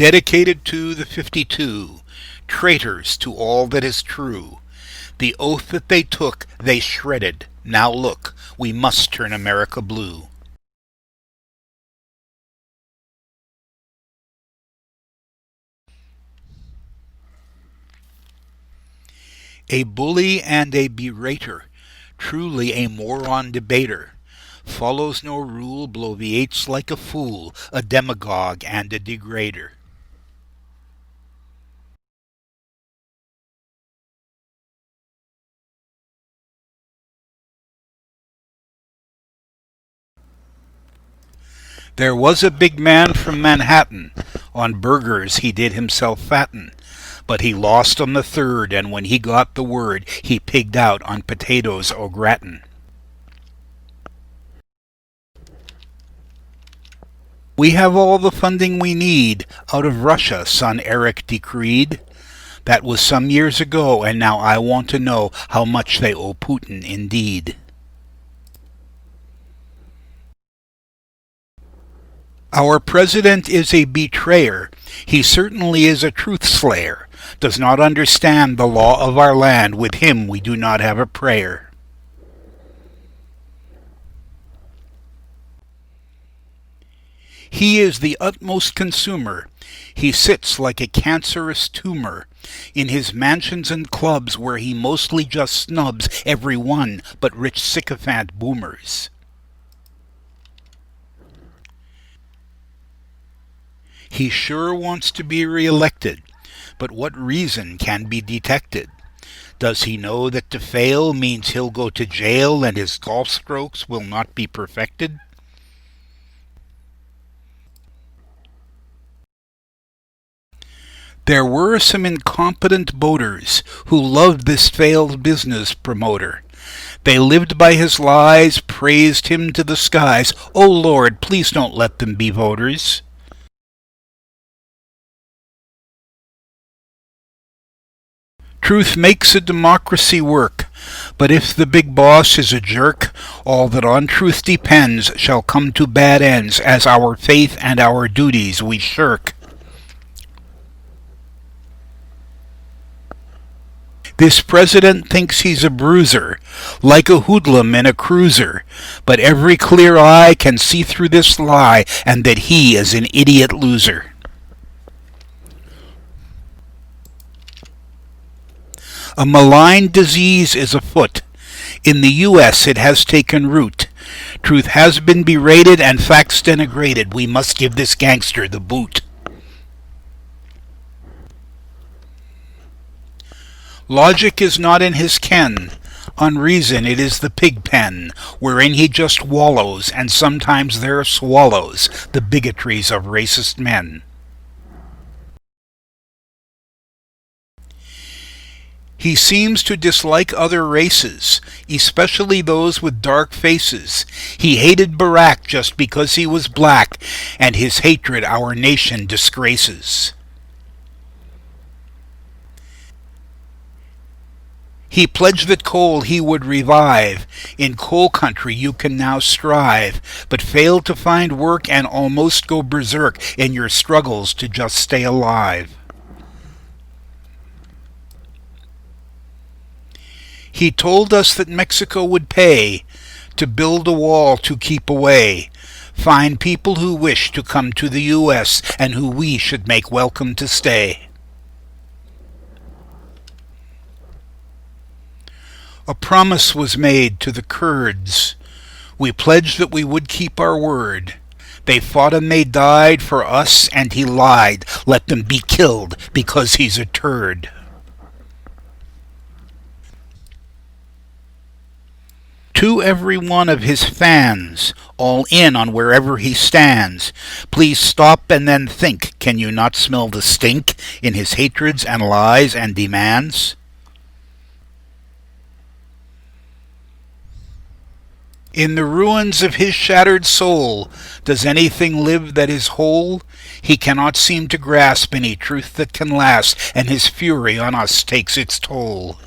Dedicated to the 52, traitors to all that is true. The oath that they took, they shredded. Now look, we must turn America blue. A bully and a berater, truly a moron debater, follows no rule, bloviates like a fool, a demagogue and a degrader. There was a big man from Manhattan, on burgers he did himself fatten, but he lost on the third, and when he got the word, he pigged out on potatoes au gratin. We have all the funding we need out of Russia, son Eric decreed. That was some years ago, and now I want to know how much they owe Putin indeed. Our president is a betrayer. He certainly is a truth slayer. Does not understand the law of our land. With him we do not have a prayer. He is the utmost consumer. He sits like a cancerous tumor in his mansions and clubs where he mostly just snubs every one but rich sycophant boomers. He sure wants to be re-elected, but what reason can be detected? Does he know that to fail means he'll go to jail and his golf strokes will not be perfected? There were some incompetent voters who loved this failed business promoter. They lived by his lies, praised him to the skies. Oh Lord, please don't let them be voters. Truth makes a democracy work, but if the big boss is a jerk, all that on truth depends shall come to bad ends, as our faith and our duties we shirk. This president thinks he's a bruiser, like a hoodlum in a cruiser, but every clear eye can see through this lie, and that he is an idiot loser. A malign disease is afoot. In the U.S. it has taken root. Truth has been berated and facts denigrated. We must give this gangster the boot. Logic is not in his ken. Unreason it is the pig pen, wherein he just wallows, and sometimes there swallows the bigotries of racist men. He seems to dislike other races, especially those with dark faces. He hated Barack just because he was black, and his hatred our nation disgraces. He pledged that coal he would revive. In coal country you can now strive, but fail to find work and almost go berserk in your struggles to just stay alive. He told us that Mexico would pay to build a wall to keep away fine people who wish to come to the U.S. and who we should make welcome to stay. A promise was made to the Kurds. We pledged that we would keep our word. They fought and they died for us, and he lied. Let them be killed because he's a turd. To every one of his fans, all in on wherever he stands, please stop and then think. Can you not smell the stink in his hatreds and lies and demands? In the ruins of his shattered soul, does anything live that is whole? He cannot seem to grasp any truth that can last, and his fury on us takes its toll.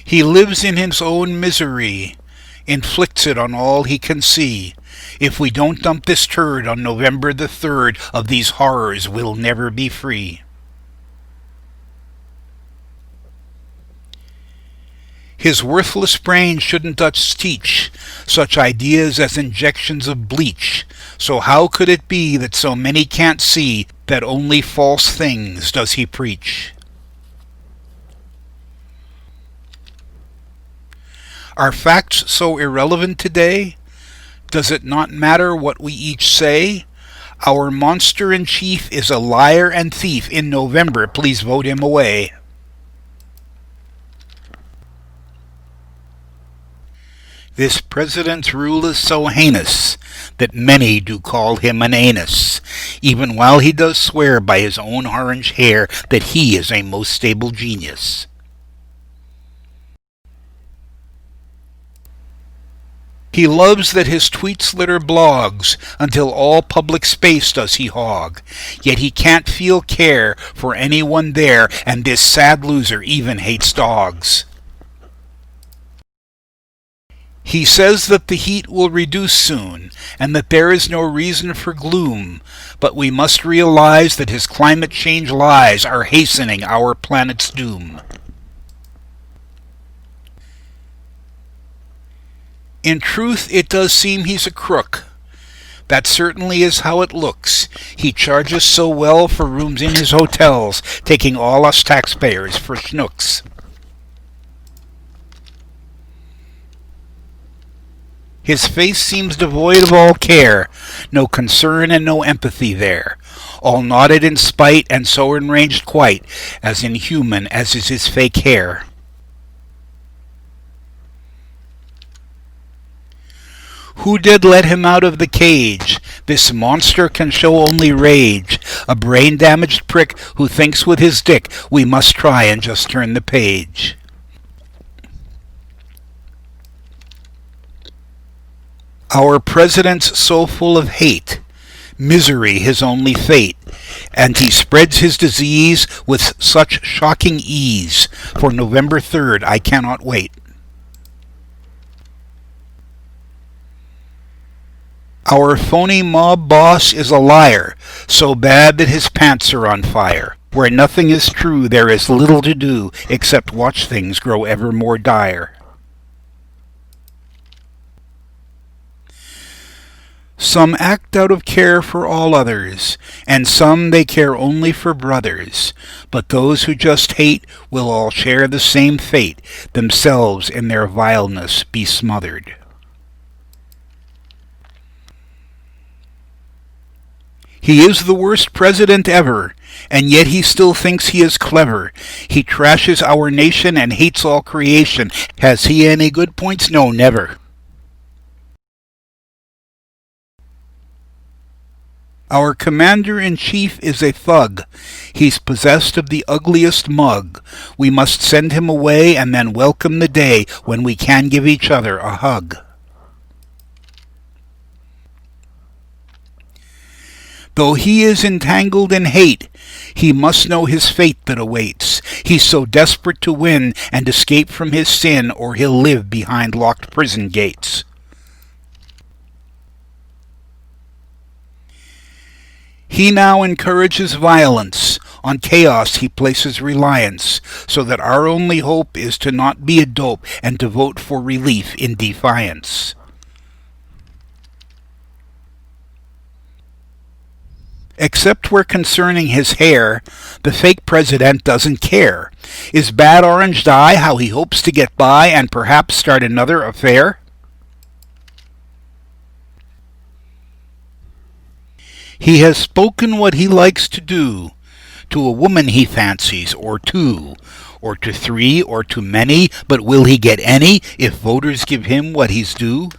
He lives in his own misery. inflicts it on all he can see. If we don't dump this turd on November the 3rd, of these horrors we'll never be free. His worthless brain shouldn't us teach such ideas as injections of bleach. So how could it be that so many can't see that only false things does he preach? Are facts so irrelevant today? Does it not matter what we each say? Our monster-in-chief is a liar and thief. In November, please vote him away. This president's rule is so heinous that many do call him an anus, even while he does swear by his own orange hair that he is a most stable genius. He loves that his tweets litter blogs, until all public space does he hog. Yet he can't feel care for anyone there, and this sad loser even hates dogs. He says that the heat will reduce soon, and that there is no reason for gloom, but we must realize that his climate change lies are hastening our planet's doom. In truth, it does seem he's a crook. That certainly is how it looks. He charges so well for rooms in his hotels, taking all us taxpayers for schnooks. His face seems devoid of all care, no concern and no empathy there, all knotted in spite and so enraged quite, as inhuman as is his fake hair. Who did let him out of the cage? This monster can show only rage, a brain-damaged prick who thinks with his dick. We must try and just turn the page. Our president's so full of hate, misery his only fate, and he spreads his disease with such shocking ease. For November 3rd I cannot wait. Our phony mob boss is a liar, so bad that his pants are on fire. Where nothing is true there is little to do, except watch things grow ever more dire. Some act out of care for all others, and some they care only for brothers. But those who just hate will all share the same fate, themselves in their vileness be smothered. He is the worst president ever, and yet he still thinks he is clever. He trashes our nation and hates all creation. Has he any good points? No, never. Our commander-in-chief is a thug. He's possessed of the ugliest mug. We must send him away and then welcome the day when we can give each other a hug. Though he is entangled in hate, he must know his fate that awaits. He's so desperate to win and escape from his sin, or he'll live behind locked prison gates. He now encourages violence. On chaos he places reliance, so that our only hope is to not be a dope and to vote for relief in defiance. Except where concerning his hair, the fake president doesn't care. Is bad orange dye how he hopes to get by and perhaps start another affair? He has spoken what he likes to do, to a woman he fancies, or two, or to three, or to many, but will he get any if voters give him what he's due?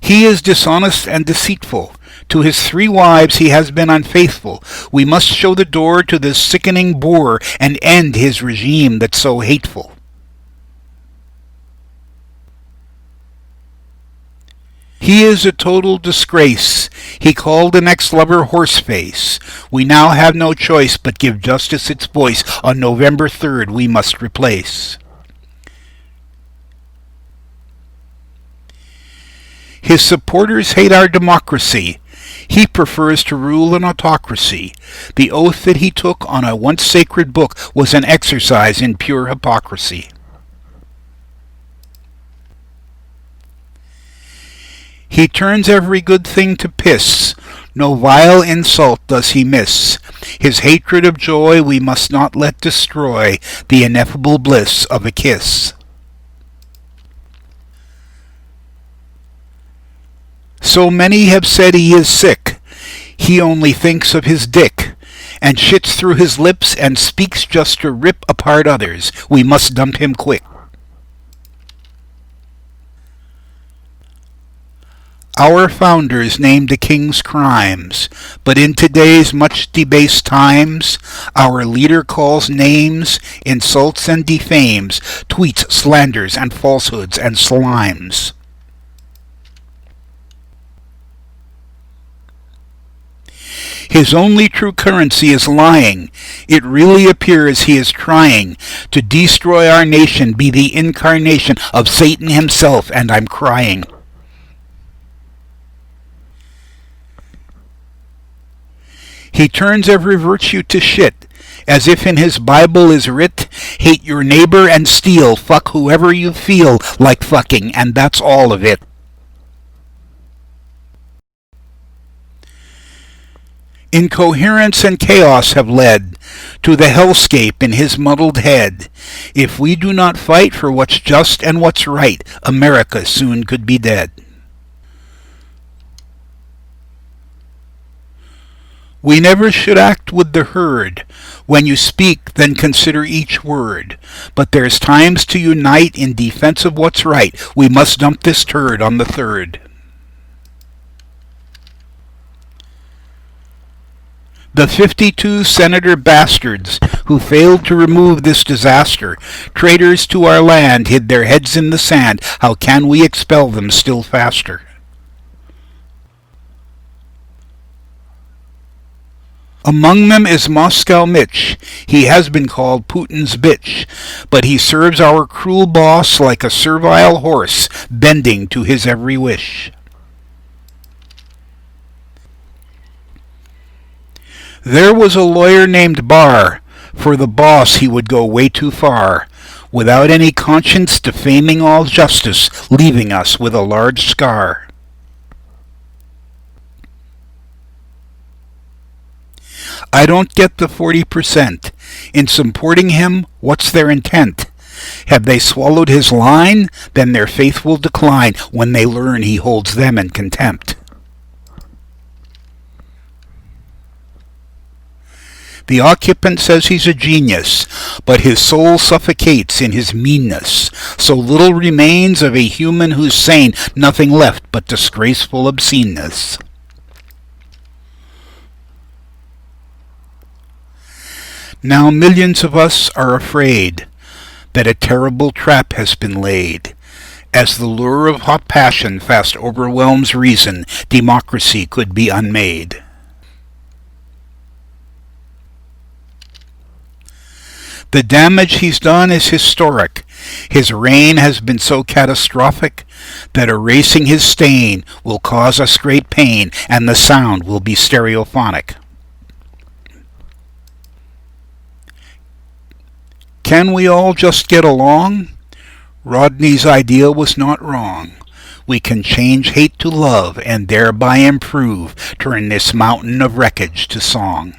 He is dishonest and deceitful. To his 3 wives he has been unfaithful. We must show the door to this sickening boor and end his regime that's so hateful. He is a total disgrace. He called an ex-lover horseface. We now have no choice but give justice its voice. On November 3rd we must replace. His supporters hate our democracy. He prefers to rule an autocracy. The oath that he took on a once sacred book was an exercise in pure hypocrisy. He turns every good thing to piss. No vile insult does he miss. His hatred of joy we must not let destroy the ineffable bliss of a kiss. So many have said he is sick. He only thinks of his dick, and shits through his lips and speaks just to rip apart others. We must dump him quick. Our founders named the king's crimes, but in today's much debased times, our leader calls names, insults and defames, tweets, slanders, and falsehoods and slimes. His only true currency is lying. It really appears he is trying to destroy our nation, be the incarnation of Satan himself, and I'm crying. He turns every virtue to shit, as if in his Bible is writ, hate your neighbor and steal, fuck whoever you feel like fucking, and that's all of it. Incoherence and chaos have led to the hellscape in his muddled head. If we do not fight for what's just and what's right, America soon could be dead. We never should act with the herd. When you speak, then consider each word. But there's times to unite in defense of what's right. We must dump this turd on the 3rd. The 52 senator bastards who failed to remove this disaster, traitors to our land, hid their heads in the sand. How can we expel them still faster? Among them is Moscow Mitch. He has been called Putin's bitch, but he serves our cruel boss like a servile horse, bending to his every wish. There was a lawyer named Barr. For the boss he would go way too far, without any conscience, defaming all justice, leaving us with a large scar. I don't get the 40%. In supporting him, what's their intent? Have they swallowed his line? Then their faith will decline when they learn he holds them in contempt. The occupant says he's a genius, but his soul suffocates in his meanness. So little remains of a human who's sane, nothing left but disgraceful obsceneness. Now millions of us are afraid that a terrible trap has been laid. As the lure of hot passion fast overwhelms reason, democracy could be unmade. The damage he's done is historic. His reign has been so catastrophic that erasing his stain will cause us great pain, and the sound will be stereophonic. Can we all just get along? Rodney's idea was not wrong. We can change hate to love and thereby improve, turn this mountain of wreckage to song.